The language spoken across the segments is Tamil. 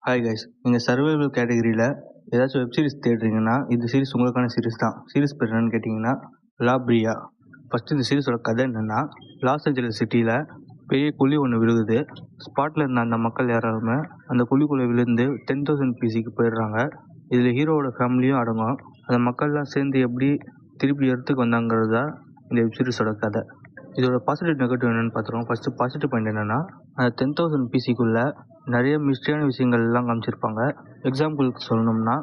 ஹாய் கைஸ், நீங்கள் சர்வைவல் கேட்டகரியில் ஏதாச்சும் வெப் சீரிஸ் தேடுறீங்கன்னா இந்த சீரிஸ் உங்களுக்கான சீரிஸ் தான். சீரிஸ் பேர் என்னன்னு கேட்டிங்கன்னா லா பிரியா. ஃபஸ்ட்டு இந்த சீரிஸோட கதை என்னென்னா, லாஸ் ஏஞ்சலஸ் சிட்டியில் பெரிய குழி ஒன்று விழுகுது. ஸ்பாட்டில் இருந்த அந்த மக்கள் யாராலுமே அந்த குழிக்குள்ளே விழுந்து 10,000 பிசிக்கு போயிடுறாங்க. இதில் ஹீரோவோட ஃபேமிலியும் அடங்கும். அந்த மக்கள்லாம் சேர்ந்து எப்படி திருப்பி எடுத்துக்கு வந்தாங்கிறது தான் இந்த வெப் சீரிஸோட கதை. இதோட பாசிட்டிவ் நெகட்டிவ் என்னென்னு பார்த்துருவோம். ஃபஸ்ட்டு பாசிட்டிவ் பாயிண்ட் என்னென்னா, அந்த 10,000 பிசிக்குள்ளே நிறைய மிஸ்ட்ரியான விஷயங்கள் எல்லாம் காமிச்சிருப்பாங்க. எக்ஸாம்பிளுக்கு சொல்லணும்னா,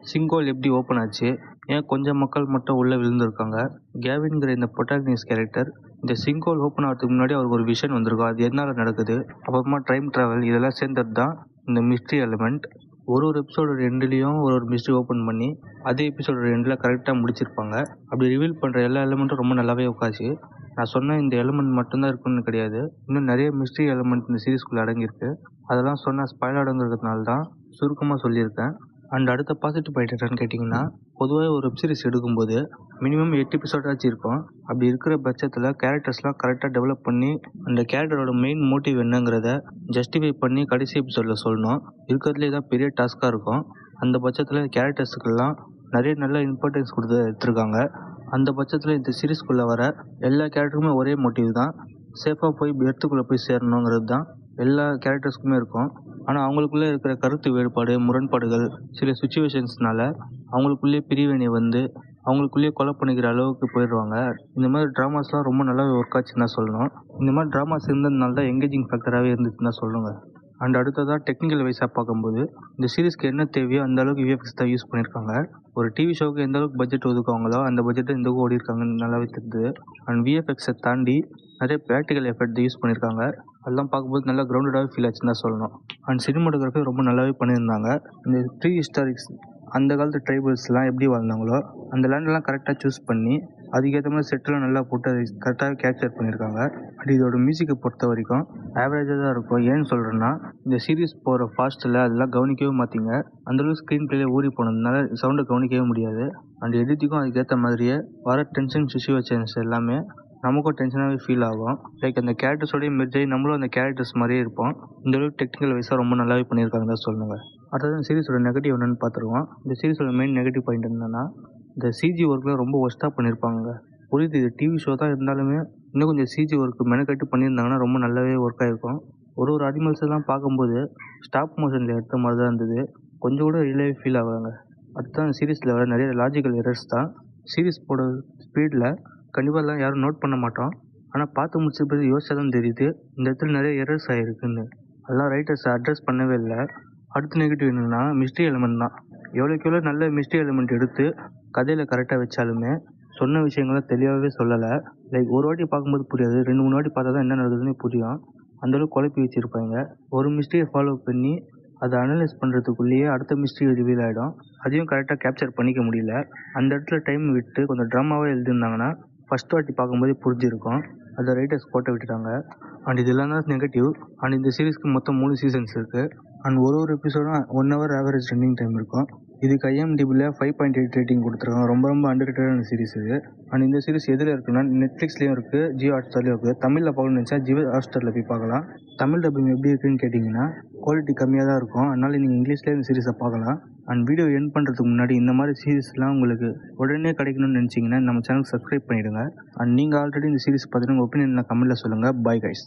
சிங்கோல் எப்படி ஓப்பன் ஆச்சு, ஏன் கொஞ்சம் மக்கள் மட்டும் உள்ளே விழுந்திருக்காங்க, கேவின்கிற இந்த ப்ரொட்டாகனிஸ்ட் கேரக்டர் இந்த சிங்கோல் ஓப்பன் ஆகிறதுக்கு முன்னாடி அவருக்கு ஒரு விஷன் வந்திருக்கும், அது எதனால் நடக்குது, அப்புறமா டைம் ட்ராவல், இதெல்லாம் சேர்ந்தது தான் இந்த மிஸ்ட்ரி எலிமெண்ட். ஒரு எபிசோடோட எண்ட்லேயும் ஒரு மிஸ்ட்ரி ஓப்பன் பண்ணி அதே எபிசோடோட எண்டில் கரெக்டாக முடிச்சிருப்பாங்க. அப்படி ரிவீல் பண்ணுற எல்லா எலிமெண்ட்டும் ரொம்ப நல்லாவே உட்காச்சு. நான் சொன்ன இந்த எலிமெண்ட் மட்டும்தான் இருக்குன்னு கிடையாது, இன்னும் நிறைய மிஸ்ட்ரி எலிமெண்ட் இந்த சீரிஸ்குள்ளே அடங்கியிருக்கு. அதெல்லாம் சொன்னால் ஸ்பாயில் ஆடுங்கிறதுனால தான் சுருக்கமாக சொல்லியிருக்கேன். அண்ட் அடுத்த பாசிட்டிவ் பாயிண்ட் என்னன்னு கேட்டிங்கன்னா, பொதுவாக ஒரு வெப் சீரிஸ் எடுக்கும்போது மினிமம் 8 எபிசோடாச்சும் இருக்கும். அப்படி இருக்கிற பட்சத்தில் கேரக்டர்ஸ்லாம் கரெக்டாக டெவலப் பண்ணி அந்த கேரக்டரோட மெயின் மோட்டிவ் என்னங்கிறத ஜஸ்டிஃபை பண்ணி கடைசி எபிசோடில் சொல்லணும். இருக்கிறதுலே தான் பெரிய டாஸ்காக இருக்கும். அந்த பட்சத்தில் கேரக்டர்ஸுக்கெல்லாம் நிறைய நல்ல இம்பார்ட்டன்ஸ் கொடுத்து எடுத்துருக்காங்க. அந்த பட்சத்தில் இந்த சீரிஸ்குள்ளே வர எல்லா கேரக்டருக்குமே ஒரே மோட்டிவ் தான், சேஃபாக போய் எர்த்துக்குள்ளே போய் சேரணுங்கிறது தான் எல்லா கேரக்டர்ஸ்க்குமே இருக்கும். ஆனால் அவங்களுக்குள்ளே இருக்கிற கருத்து வேறுபாடு, முரண்பாடுகள், சில சுச்சுவேஷன்ஸ்னால அவங்களுக்குள்ளேயே பிரிவினை வந்து அவங்களுக்குள்ளேயே கொலை பண்ணிக்கிற அளவுக்கு போயிடுவாங்க. இந்த மாதிரி ட்ராமாஸ்லாம் ரொம்ப நல்லாவே ஒர்க் ஆச்சுன்னு தான் சொல்லணும். இந்த மாதிரி ட்ராமாஸ் இருந்ததுனால தான் எங்கேஜிங் ஃபேக்டராகவே இருந்துச்சுன்னு தான் சொல்லுங்கள். அண்ட் அடுத்ததாக டெக்னிக்கல் வைஸாக பார்க்கும்போது இந்த சீரிஸ்க்கு என்ன தேவையோ அந்த அளவுக்கு விஎஃப்எக்ஸ் தான் யூஸ் பண்ணியிருக்காங்க. ஒரு டிவி ஷோவுக்கு எந்த அளவுக்கு பட்ஜெட் ஒதுக்குவாங்களோ அந்த பட்ஜெட்டை இந்த ஓடி இருக்காங்கன்னு நல்லாவே தெரியுது. அண்ட் விஎஃப்எக்ஸை தாண்டி நிறைய ப்ராக்டிக்கல் எஃபெக்ட் யூஸ் பண்ணியிருக்காங்க. அதெல்லாம் பார்க்கும்போது நல்லா கிரவுண்டடாகவே ஃபீல் ஆச்சுன்னு தான் சொல்லணும். அண்ட் சினிமாட்டோகிராஃபி ரொம்ப நல்லாவே பண்ணியிருந்தாங்க. இந்த ப்ரீ ஹிஸ்டாரிக்ஸ் அந்த காலத்து ட்ரைபல்ஸ்லாம் எப்படி வாழ்ந்தாங்களோ அந்த லேண்டெல்லாம் கரெக்டாக சூஸ் பண்ணி அதுக்கேற்ற மாதிரி செட்டெல்லாம் நல்லா போட்டு அதை கரெக்டாக கேப்சர் பண்ணியிருக்காங்க. அண்ட் இதோட மியூசிக்கை பொறுத்த வரைக்கும் ஆவரேஜாக தான் இருக்கும். ஏன்னு சொல்கிறேன்னா, இந்த சீரிஸ் போகிற ஃபாஸ்ட்டில் அதெல்லாம் கவனிக்கவே மாற்றிங்க. அந்தளவுக்கு ஸ்க்ரீன் பிளேயே ஊறி போனதுனால சவுண்டை கவனிக்கவே முடியாது. அண்ட் எடிட்டிங்கும் அதுக்கேற்ற மாதிரியே வர டென்ஷன் சிச்சுவேஷன்ஸ் எல்லாமே நமக்கும் டென்ஷனாகவே ஃபீல் ஆகும். லைக் அந்த கேரக்டர்ஸோடய மெர்ஜ் ஆகி நம்மளும் அந்த கேரக்டர்ஸ் மாதிரியே இருப்போம். இந்த அளவுக்கு டெக்னிக்கல் வைஸாக ரொம்ப நல்லாவே பண்ணியிருக்காங்க தான் சொல்லுங்க. அடுத்தது இந்த சீரிஸோட நெகட்டிவ் என்னென்னு பார்த்துருவோம். இந்த சீரிஸோட மெயின் நெகட்டிவ் பாயிண்ட் என்னென்னா, இந்த சிஜி ஒர்க்கில் ரொம்ப ஒஸ்ட்டாக பண்ணியிருப்பாங்க. புரியுது, இது டிவி ஷோ தான், இருந்தாலுமே இன்னும் கொஞ்சம் சிஜி ஒர்க்கு மெனக்கட்டு பண்ணியிருந்தாங்கன்னா ரொம்ப நல்லாவே ஒர்க் ஆகிருக்கும். ஒரு அனிமல்ஸ் எல்லாம் பார்க்கும்போது ஸ்டாப் மோஷனில் எடுத்த மாதிரி தான் இருந்தது, கொஞ்சம் கூட ரியலாகவே ஃபீல் ஆகுறாங்க. அடுத்த அந்த சீரிஸில் வர நிறைய லாஜிக்கல் எரர்ஸ் தான். சீரிஸ் போட ஸ்பீடில் கண்டிப்பாக எல்லாம் யாரும் நோட் பண்ண மாட்டோம். ஆனால் பார்த்து முடிச்ச பிறகு யோசிச்சா தான் தெரியுது இந்த இடத்துல நிறைய எரர்ஸ் ஆகிருக்குன்னு. அதெல்லாம் ரைட்டர்ஸ் அட்ரஸ் பண்ணவே இல்லை. அடுத்த நெகட்டிவ் என்னென்னா, மிஸ்ட்ரி எலிமெண்ட் தான். எவ்வளோக்கு எவ்வளோ நல்ல மிஸ்ட்ரி எலிமெண்ட் எடுத்து கதையில் கரெக்டாக வச்சாலுமே சொன்ன விஷயங்களை தெளிவாகவே சொல்லலை. லைக் ஒரு வாட்டி பார்க்கும்போது புரியாது, 2-3 வாட்டி பார்த்தா தான் என்ன நடக்குதுன்னு புரியும். அந்தளவுக்கு குழப்பி வச்சுருப்பாங்க. ஒரு மிஸ்ட்ரியை ஃபாலோ பண்ணி அதை அனலைஸ் பண்ணுறதுக்குள்ளேயே அடுத்த மிஸ்ட்ரி ரிவீல் ஆகிடும். அதையும் கரெக்டாக கேப்சர் பண்ணிக்க முடியல. அந்த இடத்துல டைம் விட்டு கொஞ்சம் ட்ராமாவாக எழுதியிருந்தாங்கன்னா ஃபஸ்ட் வாட்டி பார்க்கும்போதே புரிஞ்சிருக்கும். அதை ரைட்டர்ஸ் போட்டு விட்டுட்டாங்க. அண்ட் இதெல்லாம் தான் நெகட்டிவ். அண்ட் இந்த சீரிஸ்க்கு மொத்தம் 3 சீசன்ஸ் இருக்குது. அண்ட் ஒரு எபிசோடும் 1 hour ஆவரேஜ் ரன்னிங் டைம் இருக்கும். இதுக்கு IMDbல 5.8 ரேட்டிங் கொடுத்துருக்காங்க. ரொம்ப ரொம்ப அண்டர்ரேட்டடான சீரிஸ் இது. அண்ட் இந்த சீரிஸ் எதில் இருக்குன்னா, நெட்ஃப்ளிக்ஸ்லேயும் இருக்குது, ஜியோ ஹாட்ஸ்டார்லேயும் இருக்குது. தமிழில் பார்க்கணும்னு நினச்சா ஜியோ ஹாட்ஸ்டாரில் போய் பார்க்கலாம். தமிழ் டப்பிங் எப்படி இருக்குன்னு கேட்டிங்கன்னா குவாலிட்டி கம்மியாக தான் இருக்கும். அதனால் நீங்கள் இங்கிலீஷ்லேயே இந்த சீரிஸை பார்க்கலாம். அண்ட் வீடியோ எண்ட் பண்ணுறதுக்கு முன்னாடி இந்த மாதிரி சீரிஸ்லாம் உங்களுக்கு உடனே கிடைக்கணும்னு நினச்சிங்கன்னா நம்ம சேனலுக்கு சப்ஸ்கிரைப் பண்ணிவிடுங்க. அண்ட் நீங்கள் ஆல்ரெடி இந்த சீரிஸ் பார்த்துட்டு உங்கள் ஒப்பீனியன் கமெண்ட்டில் சொல்லுங்கள். Bye guys.